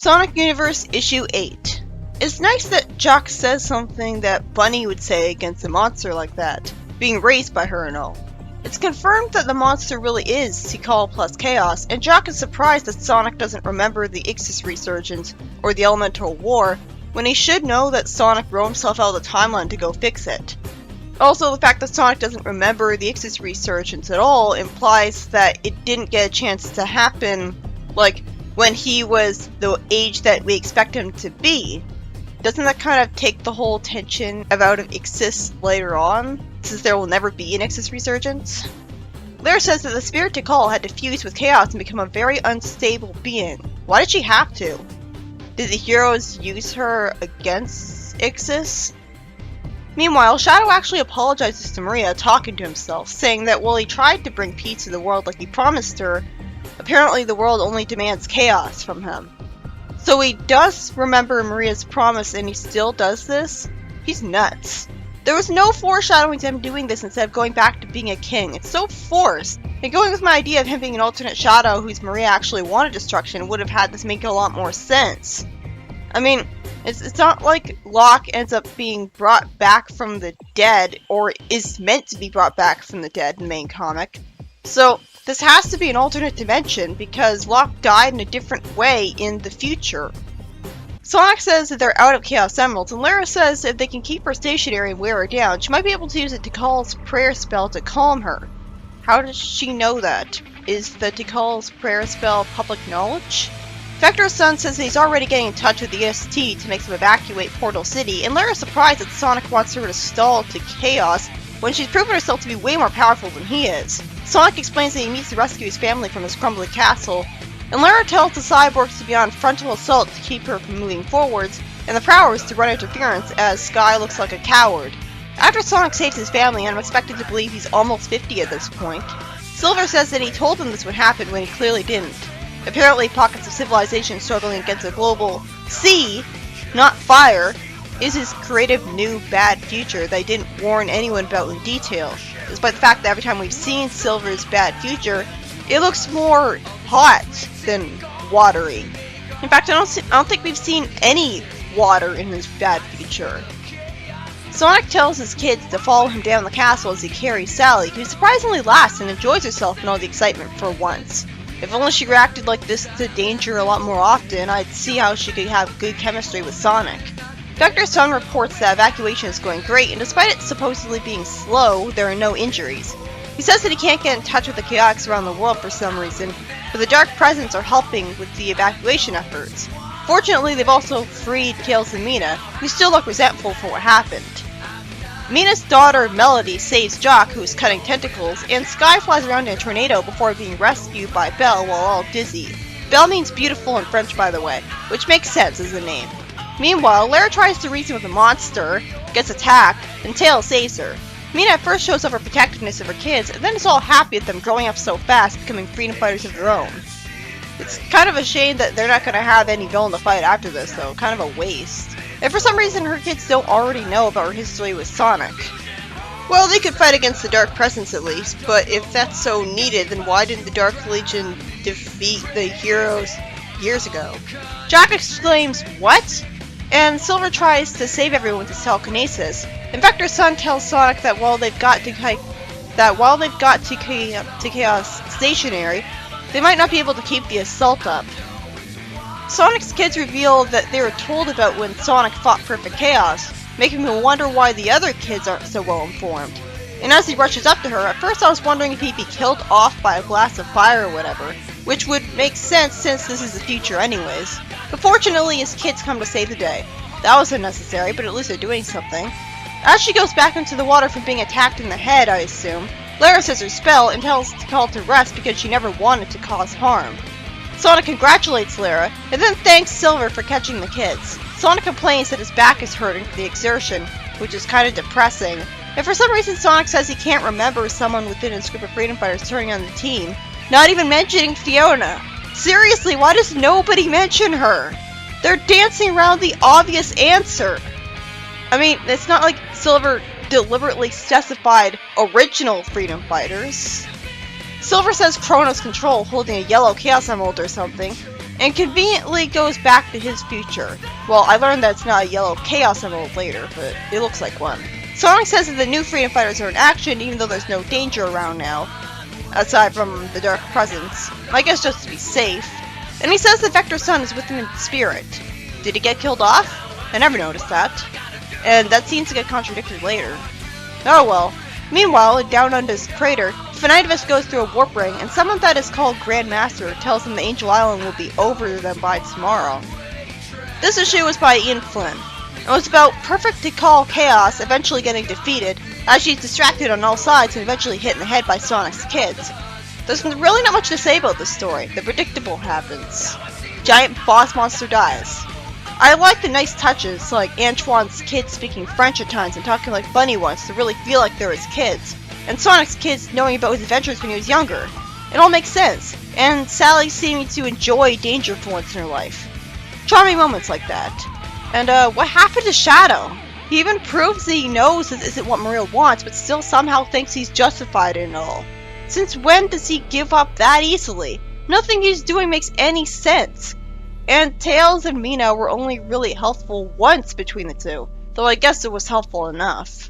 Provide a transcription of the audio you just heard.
Sonic Universe Issue 8. It's nice that Jock says something that Bunny would say against a monster like that, being raised by her and all. It's confirmed that the monster really is Tikal plus Chaos, and Jock is surprised that Sonic doesn't remember the Ixis resurgence or the Elemental War, when he should know that Sonic wrote himself out of the timeline to go fix it. Also, the fact that Sonic doesn't remember the Ixis resurgence at all implies that it didn't get a chance to happen, like, when he was the age that we expect him to be. Doesn't that kind of take the whole tension out of Ixis later on, since there will never be an Ixis resurgence? Lara says that the spirit Tikal had to fuse with Chaos and become a very unstable being. Why did she have to? Did the heroes use her against Ixis? Meanwhile, Shadow actually apologizes to Maria, talking to himself, saying that while he tried to bring peace to the world like he promised her, apparently the world only demands chaos from him. So he does remember Maria's promise and he still does this? He's nuts. There was no foreshadowing to him doing this instead of going back to being a king. It's so forced. And going with my idea of him being an alternate Shadow whose Maria actually wanted destruction would have had this make a lot more sense. I mean, it's not like Locke ends up being brought back from the dead, or is meant to be brought back from the dead in the main comic. So, this has to be an alternate dimension, because Locke died in a different way in the future. Sonic says that they're out of Chaos Emeralds, and Lara says if they can keep her stationary and wear her down, she might be able to use a Tikal's prayer spell to calm her. How does she know that? Is the Tikal's prayer spell public knowledge? Vector's son says that he's already getting in touch with the EST to make them evacuate Portal City, and Lara's surprised that Sonic wants her to stall to Chaos when she's proven herself to be way more powerful than he is. Sonic explains that he needs to rescue his family from his crumbling castle, and Lara tells the cyborgs to be on frontal assault to keep her from moving forwards, and the Prowlers to run interference as Sky looks like a coward. After Sonic saves his family, I'm expected to believe he's almost 50 at this point. Silver says that he told them this would happen when he clearly didn't. Apparently, pockets of civilization struggling against a global sea, not fire, is his creative new bad future that he didn't warn anyone about in detail, despite the fact that every time we've seen Silver's bad future, it looks more hot than watery. In fact, I don't think we've seen any water in his bad future. Sonic tells his kids to follow him down the castle as he carries Sally, who surprisingly laughs and enjoys herself in all the excitement for once. If only she reacted like this to danger a lot more often, I'd see how she could have good chemistry with Sonic. Vector's son reports that evacuation is going great, and despite it supposedly being slow, there are no injuries. He says that he can't get in touch with the chaotics around the world for some reason, but the Dark Presence are helping with the evacuation efforts. Fortunately, they've also freed Tails and Mina, who still look resentful for what happened. Mina's daughter, Melody, saves Jock, who is cutting tentacles, and Sky flies around in a tornado before being rescued by Belle while all dizzy. Belle means beautiful in French, by the way, which makes sense as a name. Meanwhile, Lara tries to reason with the monster, gets attacked, and Tails saves her. Mina at first shows off her protectiveness of her kids, and then is all happy at them growing up so fast, becoming freedom fighters of their own. It's kind of a shame that they're not going to have any villain to fight after this, though. Kind of a waste. If for some reason her kids don't already know about her history with Sonic. Well, they could fight against the Dark Presence at least, but if that's so needed, then why didn't the Dark Legion defeat the heroes years ago? Jock exclaims, "What?" And Silver tries to save everyone with his telekinesis. And Vector's son tells Sonic that while they've got to Chaos stationary, they might not be able to keep the assault up. Sonic's kids reveal that they were told about when Sonic fought Perfect Chaos, making me wonder why the other kids aren't so well informed. And as he rushes up to her, at first I was wondering if he'd be killed off by a blast of fire or whatever, which would make sense since this is the future anyways. But fortunately, his kids come to save the day. That was unnecessary, but at least they're doing something. As she goes back into the water from being attacked in the head, I assume, Lara says her spell and tells Tikal to rest because she never wanted to cause harm. Sonic congratulates Lara, and then thanks Silver for catching the kids. Sonic complains that his back is hurting from the exertion, which is kind of depressing. And for some reason Sonic says he can't remember someone within his group of freedom fighters turning on the team, not even mentioning Fiona. Seriously, why does nobody mention her? They're dancing around the obvious answer. I mean, it's not like Silver deliberately specified original freedom fighters. Silver says Chronos Control holding a yellow Chaos Emerald or something, and conveniently goes back to his future. Well, I learned that it's not a yellow Chaos Emerald later, but it looks like one. Sonic says that the new Freedom Fighters are in action even though there's no danger around now, aside from the Dark Presence. I guess just to be safe. And he says that Vector's son is with him in spirit. Did he get killed off? I never noticed that. And that seems to get contradicted later. Oh well. Meanwhile, down on this crater, Finitevus goes through a warp ring, and someone that is called Grand Master tells him the Angel Island will be over to them by tomorrow. This issue was by Ian Flynn. It was about Perfect to call Chaos eventually getting defeated, as she's distracted on all sides and eventually hit in the head by Sonic's kids. There's really not much to say about this story. The predictable happens. Giant boss monster dies. I like the nice touches, like Antoine's kids speaking French at times and talking like Bunny wants to really feel like they're his kids, and Sonic's kids knowing about his adventures when he was younger. It all makes sense, and Sally seeming to enjoy danger for once in her life. Charming moments like that. And what happened to Shadow? He even proves that he knows this isn't what Maria wants, but still somehow thinks he's justified in it all. Since when does he give up that easily? Nothing he's doing makes any sense. And Tails and Mina were only really helpful once between the two, though I guess it was helpful enough.